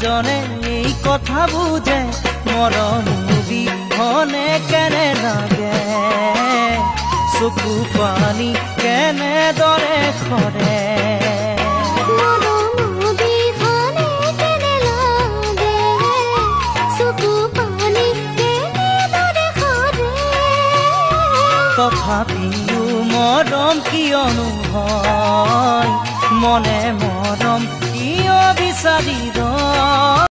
জনে এই কথা বুঝে মৰম বিহনে কেনে লাগে চকু পানী কেনে দৰে খৰে তথাপিও মৰম কিয়নো হয় মনে মৰম কিয় বিচাৰি